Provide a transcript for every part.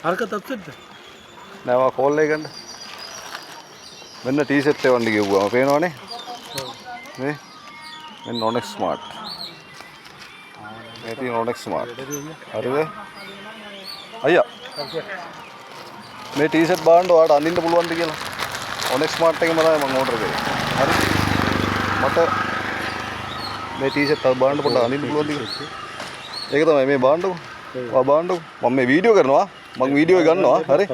අරක තත්ත්වෙද? නෑ මම කෝල් එක ගන්න. මෙන්න ටී-ෂර්ට් එක වන්න කිව්වම පේනවනේ. මේ මෙන්න Onex Smart. මේ තියෙන Onex Smart. හරිද? අයියා. මේ ටී-ෂර්ට් බලන්න ඔයාලට අඳින්න පුළුවන්ද කියලා. Onex Smart එකෙන් තමයි මම ඕඩර් කරේ. හරි. මට මේ ටී-ෂර්ට් අර බලන්න පොඩ්ඩක් අඳින්න පුළුවන්ද කියලා. ඒක තමයි මේ බලන්නකො. ඔයා බලන්නකො. මම මේ වීඩියෝ කරනවා. මම වීඩියෝ එක ගන්නවා. හරි.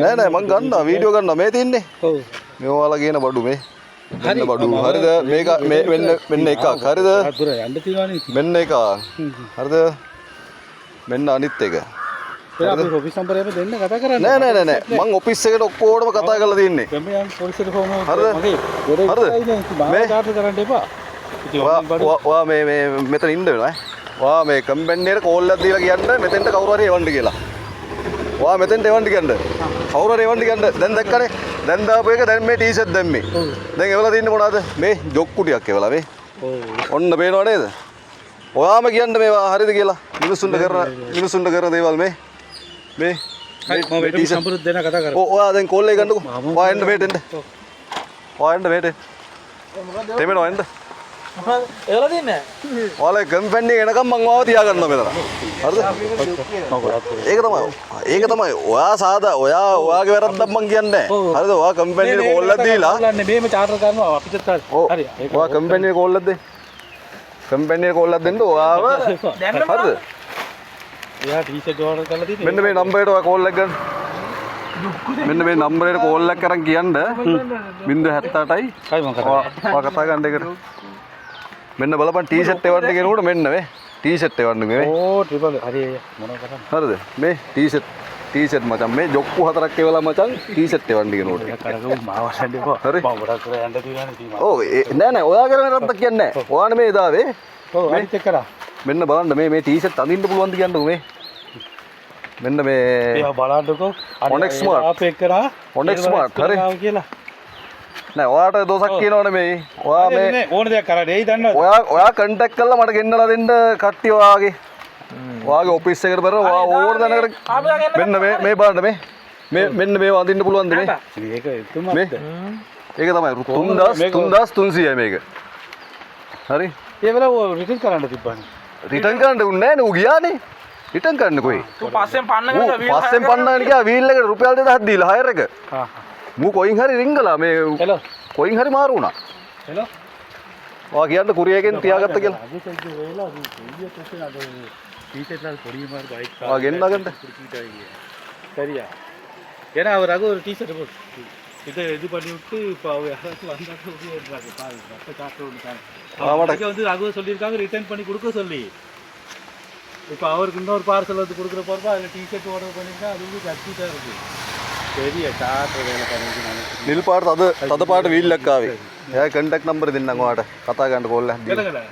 නෑ නෑ මං ගන්නවා වීඩියෝ ගන්නවා මේ තින්නේ. ඔව්. මේ ඔයාලා කියන බඩු මේ. මෙන්න බඩු. හරිද? මේක මේ මෙන්න එකක්. හරිද? අතුර යන්න තියවනේ. මෙන්න එක. හරිද? මෙන්න අනිත් එක. අපි ඔෆිස් නම්බර් එක දෙන්න කතා කරන්නේ. නෑ නෑ නෑ මං ඔෆිස් එකට ඔක්කොටම කතා කරලා තින්නේ. මම යන් පොලිසියට ෆෝන් එකක් හරිද? මේ කාර්ය කරන්න එපා. ඔයා මේ මෙතන ඉන්න වෙනවා ඈ. ඔයා මේ කම්පැනි එකට කෝල් එකක් දීලා කියන්න මෙතෙන්ට කවුරු හරි එවන්න කියලා. ඔයා මෙතෙන්ට එවන්න කියන්න. කවුරු හරි එවන්න කියන්න. දැන් දැක්කනේ. දැන් දාපු එක දැන් මේ ටී-ෂර්ට් දැම්මේ. දැන් එවලා තින්නේ මොනවද? මේ ජොක්කු ටිකක් එවලා මේ. ඔන්න පේනව නේද? ඔයාම කියන්න මේවා හරිද කියලා. මිනිසුන්ට කරන දේවල් මේ. මේ මම ටී-ෂර්ට් නම්බර් දෙන්න කතා කරා. ඔයා දැන් කෝල් එක ගන්නකො. ඔයා එන්න මේට එන්න. ඔයා එන්න මේට. තෙමෙනව එන්න. මොකද එවලා තින්නේ? ඔයාලා කම්පැනි එක එනකම් මං ඔයාව තියාගන්නවා මෙතන. හරිද? ඒක තමයි. ඔයාගේ වැරද්දක් මං කියන්නේ නැහැ. හරිද? ඔයා කම්පැනි එකට කෝල් එකක් දීලා මේම චාටර් කරනවා අපිට හරි. ඔයා කම්පැනි එකට කෝල් එකක් දෙන්න. කම්පැනි එකට කෝල් එකක් දෙන්න ඔයාව හරිද? එයා ටී-ෂර්ට් ඕඩර් කරලා තියෙන්නේ. මෙන්න මේ නම්බරේට ඔයා කෝල් එකක් ගන්න. මෙන්න මේ නම්බරේට කෝල් එකක් කරන් කියන්න 078යි. කයි මම කතා ඔයා කතා ගන්න එකට. මෙන්න බලපන් ටී-ෂර්ට් එවන්න කෙනෙකුට මෙන්න මේ ටී-ෂර්ට් එවන්න මේ. ඕ ට්‍රිපල් හරි මොනවද කරන්නේ? හරිද? මේ ටී-ෂර්ට් මචං මේ ජොක්කු හතරක් එවලා මචං ටී-ෂර්ට් එවන්න කෙනෙකුට. කරගමු මාව වශයෙන් දෙපෝ. හරි. මම ගොඩක් කරලා යන්න තියෙනවා නේ. ඔව් නෑ නෑ ඔයා කරන රද්දක් කියන්නේ නෑ. ඔයානේ මේ දාවේ. ඔව් අනිත් එක කරා. මෙන්න බලන්න මේ ටී-ෂර්ට් අඳින්න පුළුවන්ද කියන්නකෝ මේ. මෙන්න මේ ඒවා බලන්නකෝ. Onex Smart. අපේ කරා. Onex Smart හරි. කියලා. නෑ ඔයාට දෝසක් කියනවනේ මේ. ඔයා මේ ඕන දෙයක් කරන්නේ. එයි දන්නවද? ඔයා කන්ටැක්ට් කරලා මට ගෙන්නලා දෙන්න කට්ටිය ඔයාගේ. ඔයාගේ ඔෆිස් එකට බර ඔයා ඕන දැනකට මෙන්න මේ බලන්න මේ මෙන්න මේව අඳින්න පුළුවන්ද මේ? ඒක එතුමත්. මේ ඒක තමයි 3300යි මේක. හරි. ඒ වෙලාව රිටර්න් කරන්න තිබ්බනේ. රිටර්න් කරන්න උන්නේ නෑනේ ඌ ගියානේ. රිටර්න් කරන්න කොයි? ඌ පස්සෙන් පන්නගෙන පස්සෙන් පන්නගෙන ගියා වීල් එකට රුපියල් 2000ක් දීලා හයර් එක. හා මූ කොයින් හරි රින්ගලා මේ හෙලෝ කොයින් හරි මාරු වුණා. හෙලෝ ඔයා කියන්න කුරියගෙන් තියාගත්ත කියලා. ඔයා ගෙන්නගන්න. சரியா ஏன்னா அவர் ரகு ஒரு டீ-ஷர்ட் போட்டு இதை இது பண்ணி விட்டு இப்போ அவர் யாராச்சும் வந்தாக்க இருக்காங்க பாருங்க மற்ற காட்டு ஒன்று வந்து ரகு சொல்லியிருக்காங்க ரிட்டர்ன் பண்ணி கொடுக்க சொல்லி இப்போ அவருக்கு இன்னொரு பார்சல் வந்து கொடுக்குற போகிறப்ப அதில் டீ-ஷர்ட் ஆர்டர் பண்ணியிருக்கா அது வந்து கட்டிதான் இருக்குது பெரிய காட்டு வேலை பண்ணிட்டு නිල් පාට තද පාට වීල් එකක් ආවේ. එයා කන්ටැක්ට් නම්බර් දෙන්නම් ඔයාට. කතා ගන්න කෝල් එකක් දීලා.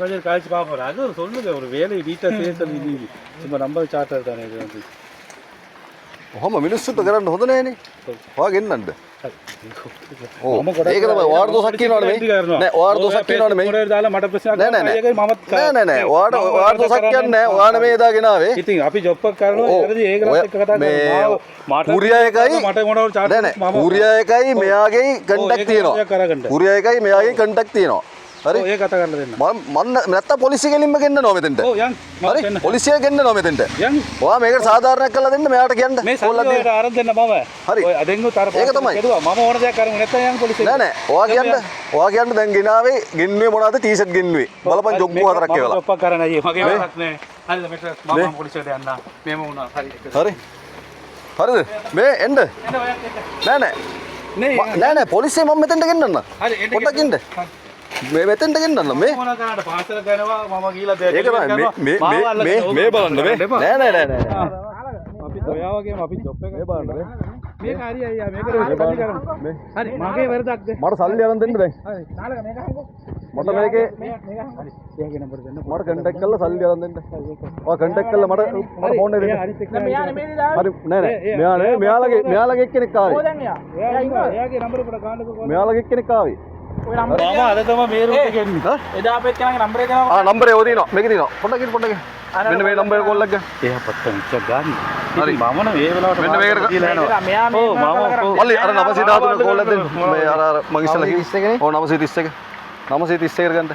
கொஞ்சம் காய்ச்சி பார்ப்போம் அது ஒரு சொல்லுங்க ஒரு வேலையை நீட்டாக செய்ய சொல்லி சும்மா நம்பர் சார்ட்டர் தானே இது வந்து ඔහොම මිනිස්සුන්ට කරන්න හොඳ නෑනේ. ඔයා ගෙන්නන්න. ඔව් ඒක තමයි ඔයාට දෝසක් කියනවනේ මේ. නෑ ඔයාට දෝසක් කියනවනේ මේ. මොඩර් දාලා මට ප්‍රශ්නයක් නෑ නෑ ඔයාට දෝසක් කියන්නේ නෑ. ඔයානේ මේ දාගෙන ආවේ. ඉතින් අපි ජොබ් එකක් කරනවා ඒකදී ඒකලත් එක්ක කතා කරනවා. මාව කුරියා එකයි මට මොනවද චාට් නෑ කුරියා එකයි මෙයාගේ කන්ටැක්ට් තියෙනවා. කුරියා එකයි මෙයාගේ කන්ටැක්ට් තියෙනවා. හරි ඔය කතා කරලා දෙන්න. මම නැත්තම් පොලිසිය ගෙලින්ම ගෙන්නනවා මෙතෙන්ට. ඔව් යන්. හරි පොලිසිය ගෙන්නනවා මෙතෙන්ට. යන්. ඔයා මේකට සාධාරණයක් කරලා දෙන්න මෙයාට කියන්න. මේ සල්ලියට ආරම්භ දෙන්න මම. හරි. ඔය අදෙන්ගු තර පාස් කෙරුවා. මම ඕන දෙයක් කරමු නැත්තම් යන් පොලිසියට. නෑ නෑ ඔයා කියන්න දැන් ගෙනාවේ ගෙන්නුවේ මොනවද ටී-ෂර්ට් ගෙන්නුවේ. බලපන් ජොබ්බු හතරක් කියලා. මම ඔප්පක් කරන්න අයියේ. මගේ වැඩක් නෑ. හරිද මෙතන මම පොලිසියට යන්න. මේම වුණා. හරි. හරි. හරිද? මේ එන්න. නෑ නෑ පොලිසිය මම මෙතෙන්ට ගෙන්නන්න. හරි එන්න. පොඩ්ඩක් ඉන්න. මේ මෙතෙන්ට ගෙන්නන්න මේ මොන කරාට පාසල කරනවා මම ගිහලා දෙයක් ඒක තමයි මේ බලන්න මේ නෑ අපි ඔයා වගේම අපි ජොබ් එක මේ බලන්න මේක හරි අයියා මේකට වැඩි කරමු හරි මගේ වැරදක්ද මට සල්ලි අරන් දෙන්න දැන් හරි නාලක මේක හංගෝ මට මේකේ හරි එයාගේ නම්බර දෙන්න මට කන්ටැක්ට් කරලා සල්ලි අරන් දෙන්න ඔයා කන්ටැක්ට් කරලා මට ෆෝන් එක දෙන්න හරි නෑ මෙයාලගේ එක්කෙනෙක් ආවේ එයාගේ නම්බර පොඩ ගන්නකෝ මෙයාලගේ එක්කෙනෙක් ආවේ මාමා අද තමයි මේ රූට් එක එන්නේ. එදා අපේ කෙනාගේ නම්බර් එක ආ නම්බරේ ඔය දිනවා මේක දිනවා පොඩ්ඩක් මෙන්න මේ නම්බරේ කෝල් එක එයා පත්තන් ඉච්ච ගන්න. හරි. ඉතින් මම නම් ඒ වෙලාවට මෙන්න මේකට දීලා යනවා. මෙයා මේ ඔව් මාමා මල්ලි අර 913 කෝල් එක දෙන්න මේ අර මං ඉස්සලා කිව්වේ ඔව් 931 931 ගන්න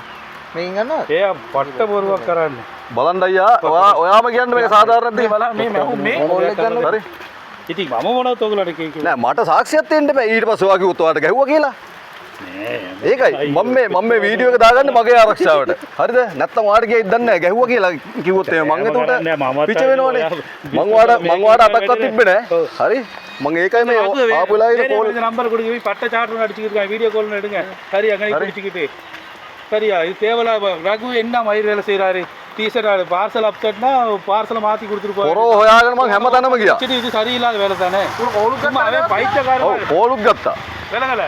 මේකින් ගන්නවා එයා පට්ට බොරුවක් කරන්නේ. බලන්න අයියා ඔයාම කියන්නේ මේක සාධාරණද බලන්න මේ කෝල් එක ගන්න හරි ඉතින් මම මොනවද ඔයගලට කිව්වේ? නෑ මට සාක්ෂියක් දෙන්න බෑ ඊට පස්සේ ඔයා කිව්වොත් ඔයාට ගැහුවා කියලා ඒකයි මම මේ වීඩියෝ එක දාගන්නේ මගේ ආරක්ෂාවට හරිද නැත්තම් ඔයාට ගියේ දන්නේ නෑ ගැහුවා කියලා කිව්වොත් එහෙම මං එතකොට පිච වෙනවනේ මං වාට අතක්වත් තිබ්බේ නෑ හරි මං ඒකයි මේ ආපු වෙලාවේ කෝල් நம்பர் கொடுங்க பட்ட சார்ட் அடிச்சுக்கிட்டு வீடியோ கால் எடுங்க சரியா கை பிடிச்சிக்கிட்டு சரியா இது தேவலா ரகு என்ன மயிர் வேலை செய்றாரு டீஷர்ட் பார்சல் அப்செட்னா பார்சலை மாத்தி கொடுத்துட்டு போறாரு පොරෝ හොයාගෙන මං හැමතැනම ගියා இது சரியில்லாத வேலை தானே சும்மா அவன் பைத்தியக்காரன் ඔව් කෝලුත් ගත්තා வேலைங்கள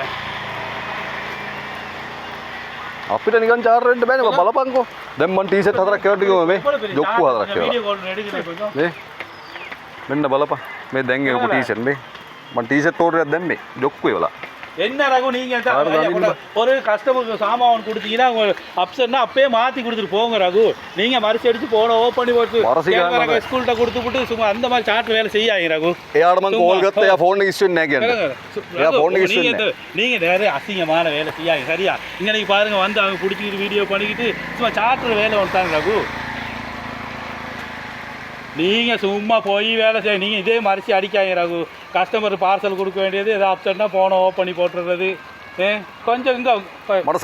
අපිට නිකන් චාර් වෙන්න බෑනේ බලපන්කෝ දැන් මං ටී-ෂර්ට් හතරක් කැවට ගිහුවා මේ ජොක්කු හතරක් කැවලා வீடியோ கால் எடுங்க கொஞ்சம் මේ මෙන්න බලපන් මේ දැන් එවපු ටී-ෂර්ට් මේ මං ටී-ෂර්ට් ඕඩර් එකක් දැම්මේ ජොක්කු ඒවලා என்ன ரகு நீங்க ஒரு கஸ்டமருக்கு சாமான் கொடுத்தீங்கன்னா அப்செட்னா அப்பயே மாத்தி கொடுத்துட்டு போங்க ரகு நீங்க மரிச்சு அடிச்சு போன ஓப்பன் பண்ணி போட்டு ஸ்கூல்கிட்ட கொடுத்து விட்டு சும்மா அந்த மாதிரி சாட் வேலை செய்யாங்க ரகு එයාට මං කෝල් ගත්තා එයා ෆෝන් එක ඉස්සු වෙන්නේ නැහැ කියන්නේ එයා ෆෝன் එක ඉස්සු වෙන්නේ நீங்க நிறைய அசிங்கமான வேலை செய்யாங்க சரியா இன்னைக்கு பாருங்க வந்து அவங்க பிடிச்சிக்கிட்டு வீடியோ பண்ணிக்கிட்டு சும்மா சாட்டுற வேலை வந்துட்டாங்க ரகு நீங்க சும்மா போய் வேலை செய்ய நீங்க இதே மரிச்சு அடிக்காங்க ரகு கஸ்டமர் பார்சல் கொடுக்க வேண்டியது ஏதாவது அப்செட்னா போன ஓப்பன் பண்ணி போட்டுறது கொஞ்சம் இங்க මට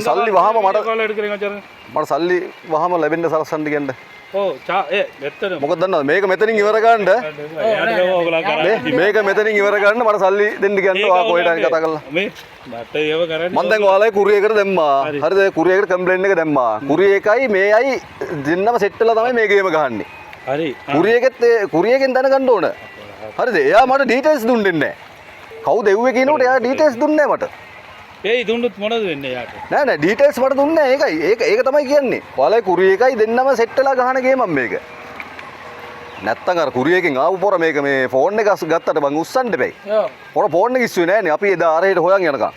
සල්ලි වහම கால் எடுக்கிறீங்க கொஞ்சம் මට සල්ලි වහම ලැබෙන්න සලස්සන්න කියන්න ஓ எத்தனை මොකද දන්නවද මේක මෙතනින් ඉවර ගන්න මේක මෙතනින් ඉවර ගන්න මට සල්ලි දෙන්න කියන්න ඔයා කොහෙට හරි කතා කරලා මට ඒව කරන්නේ මම දැන් ඔයාලගේ කුරියකට දැම්මා හරිද කුරියකට කම්ප්ලේන්ට් එක දැම්මා කුරිය එකයි මේයි දෙන්නම සෙට් වෙලා තමයි මේ ගේම ගහන්නේ හරි කුරියකෙන් දැනගන්න ඕන හරිද එයා මට ඩීටේල්ස් දුන්නේ නැහැ කවුද එව්වේ කියනකොට එයා ඩීටේල්ස් දුන්නේ නැහැ මට ඒයි දුන්නොත් මොනවද වෙන්නේ යාට නෑ නෑ ඩීටේල්ස් මට දුන්නේ නැහැ ඒක තමයි කියන්නේ ඔයාලගේ කුරිය එකයි දෙන්නම සෙට් වෙලා ගහන ගේමක් මේක නැත්තම් අර කුරියකින් ආපු පොර මේක මේ ෆෝන් එක ගත්තට බං උස්සන්න බෑ පොර ෆෝන් එක ඉස්සුවේ නෑනේ අපි එදා ආරේට හොයන් යනකම්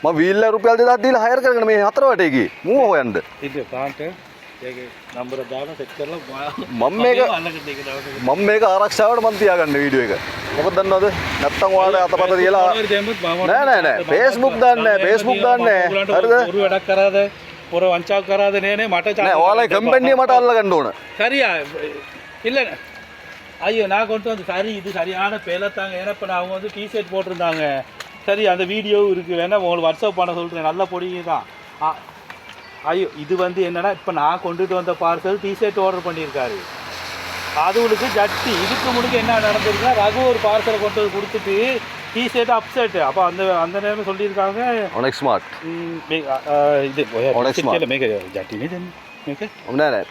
මම වීල්ල රුපියල් 2000 දීලා හයර් කරගෙන මේ හතර වටේ ගියේ මූව හොයන්න ඉතින් කාන්ට ඒකේ නම්බර දාලා සෙට් කරලා මම මේක ආරක්ෂාවට මන් තියාගන්න වීඩියෝ එක මොකද දන්නවද නැත්තම් ඔයාලා අතපත තියලා නෑ Facebook දාන්නේ හරිද ஒரு වැඩක් කරාද ஒரு වංචාවක් කරාද නේනේ මට නෑ ඔයාලා කම්පැනි මට අල්ල ගන්න ඕන சரியா இல்ல ஐயோ நான் கொண்டு வந்து சரி இது சரியான பேலத்தாங்க ஏன்னா இப்போ நான் அவங்க வந்து டிஷர்ட் போட்டிருந்தாங்க சரி அந்த வீடியோவும் இருக்குது வேணா உங்களுக்கு வாட்ஸ்அப் பண்ண சொல்கிறேன் நல்ல பொடிங்க தான் ஐயோ இது வந்து என்னன்னா இப்போ நான் கொண்டுட்டு வந்த பார்சல் டிஷர்ட் ஆர்டர் பண்ணியிருக்காரு அதுகளுக்கு ஜட்டி இதுக்கு முன்னாடி என்ன நடந்திருக்குன்னா ரகு ஒரு பார்சலை கொண்டு வந்து கொடுத்துட்டு டிஷர்ட் அப்செட் அப்போ அந்த நேரம் சொல்லியிருக்காங்க Onyx Smart இது මේක ජටි නේද මේක නෑ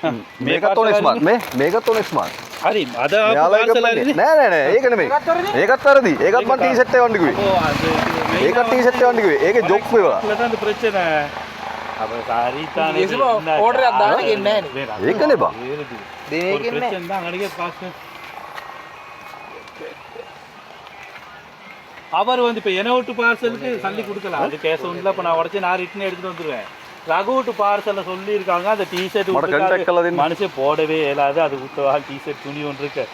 මේකත් Onyx Smart මේකත් Onyx Smart හරි අද පාර්සල් හරිනේ නෑ ඒක නෙමෙයි ඒකත් වැරදි ඒකත් මම ටී-ෂර්ට් එක වන්න කිව්වේ ඒකත් ටී-ෂර්ට් එක වන්න කිව්වේ ඒකේ ජොක් වේවා ලතන ප්‍රශ්න අපේ කාරීතානේ ඕඩර් එකක් දාන්න ගෙන්නේ නැහැ ඒකනේ බා දෙන්නේ ප්‍රශ්න தான் அடிக்க பாஸ் அவர் வந்து இப்போ எனோட்டு பார்சலுக்கு சல்லி கொடுக்கலாம் அது கேஸ் ஒன்றில் இப்போ நான் உடச்சி நான் ரிட்டன் எடுத்துகிட்டு வந்துடுவேன் ரகுட்டு பார்சலில் சொல்லியிருக்காங்க அந்த டிஷர்ட் மனுஷன் போடவே இயலாது அது குத்தவால் டிஷர்ட் துணி ஒன்று இருக்கு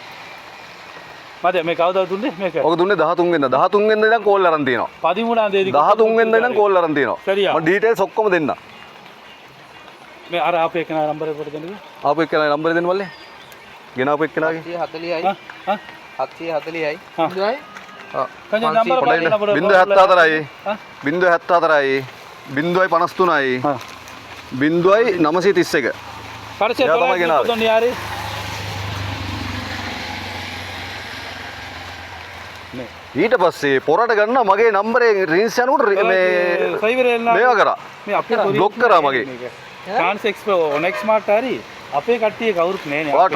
මද මේ කවුද දුන්නේ මේක ඔක දුන්නේ 13 වෙනිදා 13 වෙනිදා ඉඳන් කෝල් අරන් තියෙනවා 13 වෙනිදා 13 වෙනිදා ඉඳන් කෝල් අරන් තියෙනවා சரியா මම ඩීටේල්ස් ඔක්කොම දෙන්න මේ අර අපේ කෙනා නම්බර එකට දෙන්නද ආපු එක්කලා නම්බරේ දෙන්න මල්ලේ ගෙනාපු එක්කලාගේ 740යි 740යි හා கொஞ்சம் நம்பர் පොඩ්ඩක් 074යි 074යි 053යි 0931 කඩසේ තමයි යාරේ ඊට පස්සේ පොරට ගන්න මගේ නම්බරේ රින්ස් යනකොට මේ මේවා කරා මේ අපේ බ්ලොක් කරා මගේ ට්‍රාන්ස් එක්ස්පෝ Onyx Smart හරි අපේ කට්ටිය කවුරුත් නෑනේ ඔයා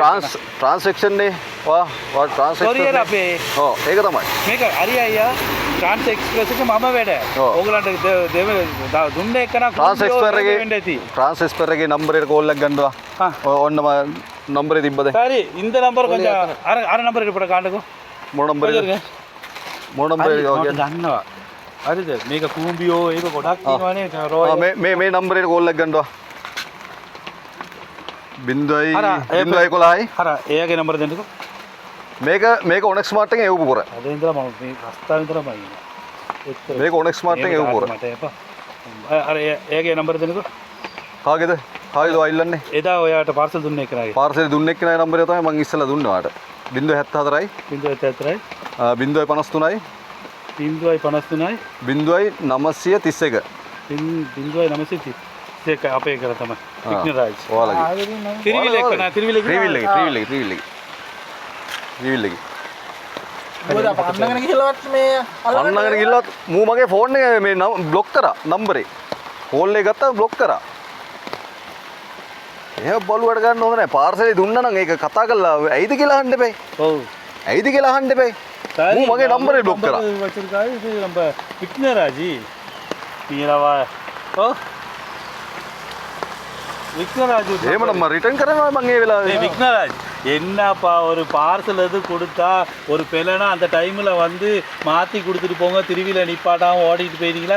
ට්‍රාන්සැක්ෂන් නේ ඔයා ට්‍රාන්සැක්ෂන් කොරියර් අපේ ඔව් ඒක තමයි මේක හරි අයියා ට්‍රාන්ස් එක්ස්ප්‍රස් එක මම වැඩ ඕගලන්ට දුන්න එකන ට්‍රාන්ස්ෆර් එකේ නම්බර් එකට කෝල් එකක් ගන්නවා ඔන්න මම නම්බරේ තිබ්බද சரி இந்த நம்பர் கொஞ்சம் அரை நம்பர் எடுப்பட காண்டுக்கோ මොන නම්බරේද මොන නම්බරේද ඔය දන්නවා හරිද මේක කූඹියෝ ඒක ගොඩක් තියෙනවානේ රෝය මේ නම්බරේට කෝල් එකක් ගන්නවා. 0 අර, 011යි. අර එයාගේ නම්බර දෙන්නකෝ මේක ඔනෙක් ස්මාර්ට් එකෙන් එවපු පොර. අද ඉඳලා මම මේ රස්තාව විතරමයි ඉන්නේ මේක ඔනෙක් ස්මාර්ට් එකෙන් එවපු පොර. මට එපා අර එයාගේ නම්බර දෙන්නකෝ කාගේද? කාගේද අයිල්ලන්නේ? එදා ඔයාට පාර්සල් දුන්නේ කරාගේ පාර්සල් දුන්නේ කෙනා නම්බරේ තමයි මම ඉස්සෙල්ලා දුන්නේ ඔයාට. 074යි 074යි 053යි 053යි 0931. 0930 ඒක අපේ කර තමයි වික්නරාජ් ඔයාලගේ. තිරිවිල එක නා තිරිවිල ත්‍රිවිල් එක. මොකද පන්නගෙන ගිහලවත් මේ අන්නගෙන ගිල්ලත් මූ මගේ ෆෝන් එක මේ බ්ලොක් කරා නම්බරේ. කෝල් එක ගත්තා බ්ලොක් කරා. එහෙම බලුවට ගන්න හොඳ නැහැ. පාර්සලේ දුන්නා නම් ඒක කතා කරලා ඇයිද කියලා අහන්න එපයි. ඔව් ඇයිද කියලා අහන්න එපයි. මූ මගේ නම්බරේ බ්ලොක් කරා. වචන කායි ඒ නම්බර වික්නරාජි පියරවා ඔව් விக்னராஜ் එහෙම නම් මම රිටර්න් කරනවා මම ඒ වෙලාවේ. விக்னராஜ் என்னப்பா ஒரு பார்சல் எது கொடுத்தா ஒரு பெலனா அந்த டைமில் வந்து மாற்றி கொடுத்துட்டு போங்க திருவியில் நிப்பாட்டாமல் ஓடிட்டு போயிருக்கீங்களா